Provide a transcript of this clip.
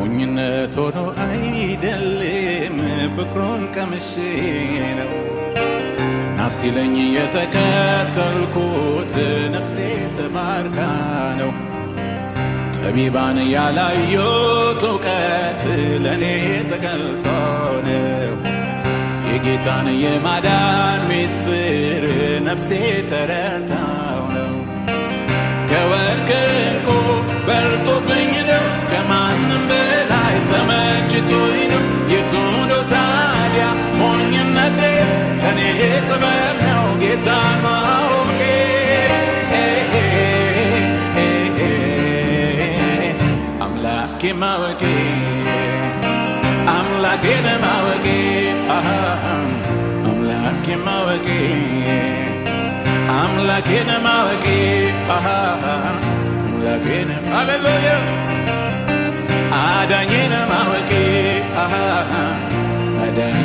ሞኝነት ሆኖ አይደለም ፍቅሩን ቀምሼ ነው ናፍስ ሲለኝ የተከተልኩት ነፍሴ ተማርካ ነው ጠቢባን ያላዩት እውቀት ለኔ ተገልጦ ነው የጌታን የማዳን ምስጢር ነፍሴ ተረድታው ነው ከወርቅ ዕንቁ በልጦብኝ ነው ከማንም በላይ ተመችቶኝ ነው የቱ ነው ታዲያ ሞኝነቴ እኔ ጥበብ ነው ጌታን ማወቄ አምላኬ ማወቄ አምላኬን ማወቄ አምላኬ ማወቄ አምላኬን ማወቄ አምላኬን ሃሌሉያ አዳኜን ማወቄ